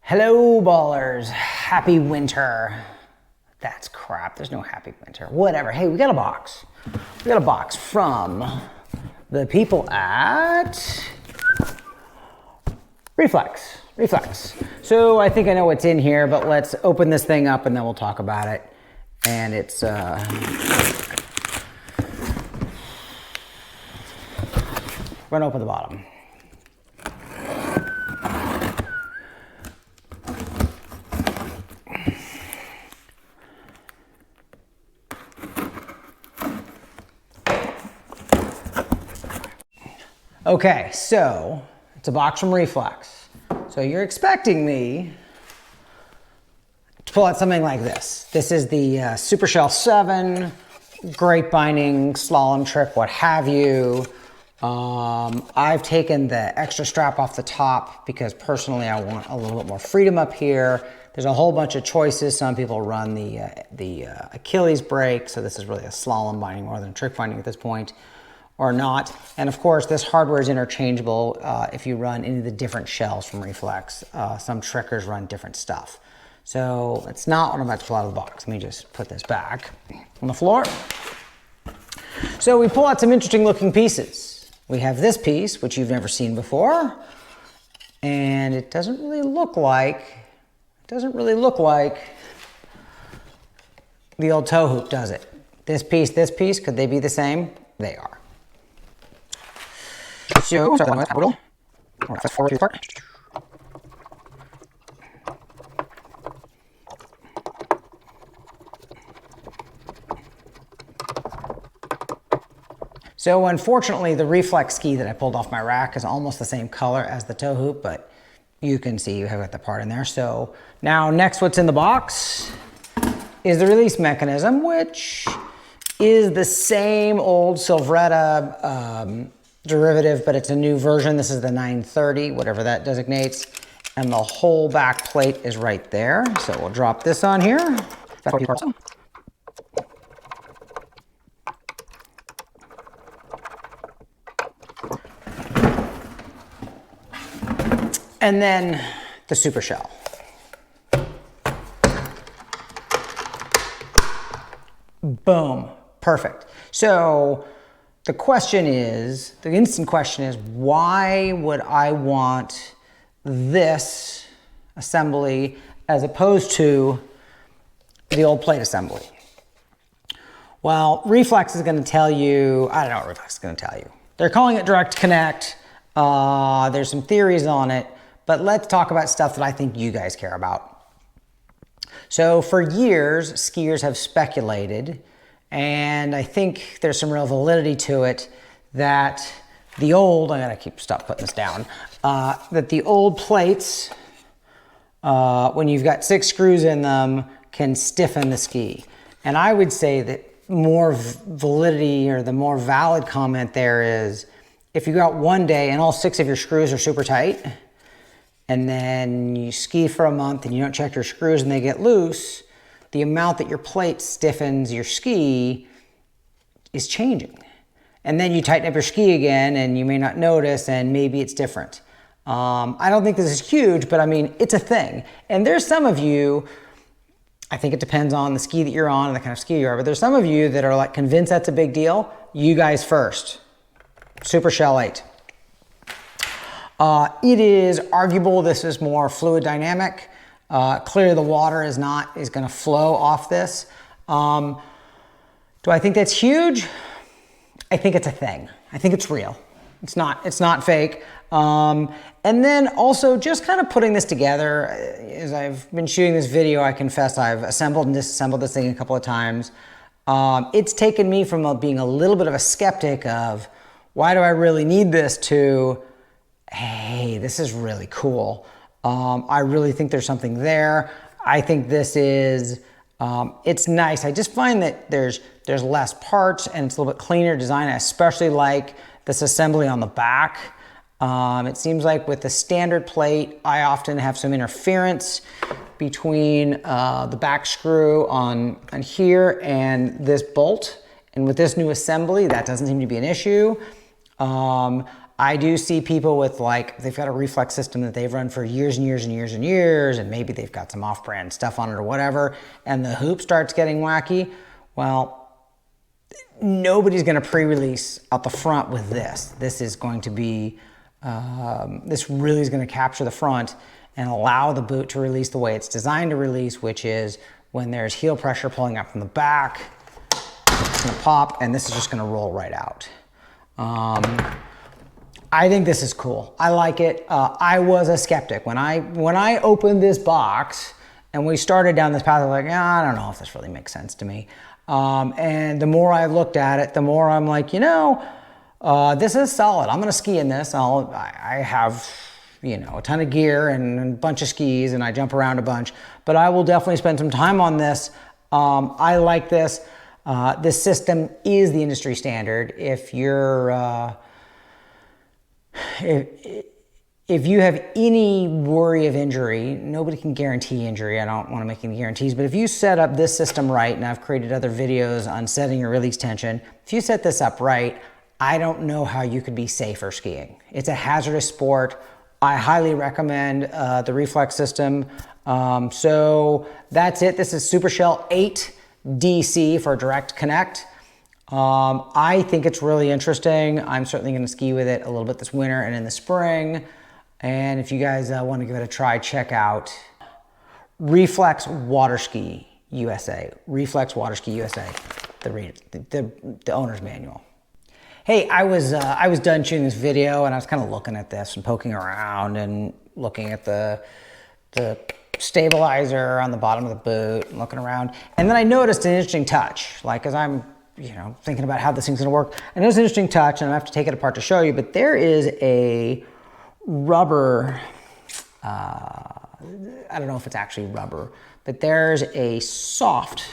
Hello, ballers. Happy winter. That's crap. There's no happy winter. Whatever. Hey, we got a box. We got a box from the people at Reflex. So I think I know what's in here, but let's open this thing up and then we'll talk about it. And it's we're gonna open the bottom. Okay, so it's a box from Reflex. So you're expecting me to pull out something like this. This is the SuperShell 7, great binding, slalom trick, what have you. I've taken the extra strap off the top because personally I want a little bit more freedom up here. There's a whole bunch of choices. Some people run the Achilles brake, so this is really a slalom binding more than a trick binding at this point, or not. And of course, this hardware is interchangeable if you run any of the different shells from Reflex. Some trickers run different stuff. So it's not what I'm about to pull out of the box. Let me just put this back on the floor. So we pull out some interesting looking pieces. We have this piece, which you've never seen before, and it doesn't really look like the old toe hoop, does it? This piece, could they be the same? They are. So, fast forward to the part. So unfortunately, the Reflex ski that I pulled off my rack is almost the same color as the toe hoop, but you can see you have got the part in there. So now next what's in the box is the release mechanism, which is the same old Silvretta derivative, but it's a new version. This is the 930, whatever that designates. And the whole back plate is right there. So we'll drop this on here. And then the SuperShell. Boom, perfect. So the instant question is, why would I want this assembly as opposed to the old plate assembly? Well, Reflex is gonna tell you, I don't know what Reflex is gonna tell you. They're calling it direct connect. There's some theories on it, but let's talk about stuff that I think you guys care about. So for years, skiers have speculated, and I think there's some real validity to it, that the old, I gotta stop putting this down, that the old plates, when you've got 6 screws in them, can stiffen the ski. And I would say that more validity, or the more valid comment there is, if you go out one day and all 6 of your screws are super tight, and then you ski for a month and you don't check your screws and they get loose, the amount that your plate stiffens your ski is changing. And then you tighten up your ski again and you may not notice, and maybe it's different. I don't think this is huge, but I mean, it's a thing. And there's some of you, I think it depends on the ski that you're on and the kind of ski you are, but there's some of you that are like convinced that's a big deal. You guys first. SuperShell 8. It is arguable this is more fluid dynamic. Clearly the water is going to flow off this. Do I think that's huge? I think it's a thing. I think it's real. It's not fake. And then also just kind of putting this together, as I've been shooting this video, I confess I've assembled and disassembled this thing a couple of times. It's taken me from being a little bit of a skeptic of, why do I really need this, to, hey, this is really cool. I really think there's something there. I think this is, it's nice. I just find that there's less parts and it's a little bit cleaner design. I especially like this assembly on the back. It seems like with the standard plate, I often have some interference between the back screw on here and this bolt. And with this new assembly, that doesn't seem to be an issue. I do see people with like, they've got a reflex system that they've run for years and years and years and years, and maybe they've got some off-brand stuff on it or whatever, and the hoop starts getting wacky. Well, nobody's gonna pre-release out the front with this. This is going to be, this really is gonna capture the front and allow the boot to release the way it's designed to release, which is when there's heel pressure pulling up from the back, it's gonna pop, and this is just gonna roll right out. I think this is cool. I like it. I was a skeptic. When I opened this box and we started down this path, I was like, I don't know if this really makes sense to me. And the more I looked at it, the more I'm like, you know, this is solid. I'm gonna ski in this. I have, you know, a ton of gear and a bunch of skis, and I jump around a bunch, but I will definitely spend some time on this. I like this. This system is the industry standard. If you're, if you have any worry of injury, nobody can guarantee injury. I don't want to make any guarantees, but if you set up this system right, and I've created other videos on setting your release tension, if you set this up right, I don't know how you could be safer skiing. It's a hazardous sport. I highly recommend the Reflex system. So that's it. This is SuperShell 8 DC for direct connect. I think it's really interesting. I'm certainly going to ski with it a little bit this winter and in the spring. And if you guys want to give it a try, check out Reflex Waterski USA. Reflex Waterski USA, the owner's manual. Hey, I was done shooting this video, and I was kind of looking at this and poking around and looking at the stabilizer on the bottom of the boot and looking around. And then I noticed an interesting touch, like as I'm, you know, thinking about how this thing's gonna work. And there's an interesting touch, and I have to take it apart to show you, but there is a rubber, I don't know if it's actually rubber, but there's a soft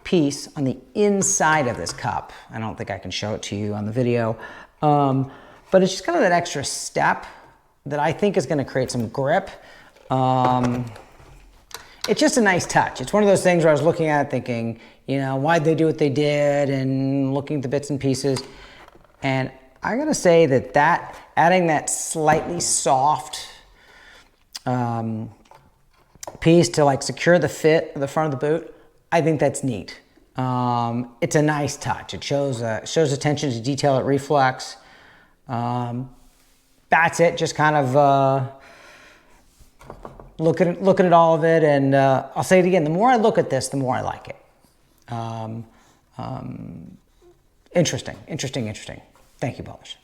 piece on the inside of this cup. I don't think I can show it to you on the video, but it's just kind of that extra step that I think is gonna create some grip. It's just a nice touch. It's one of those things where I was looking at it thinking, you know, why'd they do what they did, and looking at the bits and pieces. And I gotta say that adding that slightly soft piece to like secure the fit of the front of the boot, I think that's neat. It's a nice touch. It shows attention to detail at Reflex. That's it, just kind of looking at all of it, and I'll say it again, the more I look at this, the more I like it. Interesting. Thank you, publish.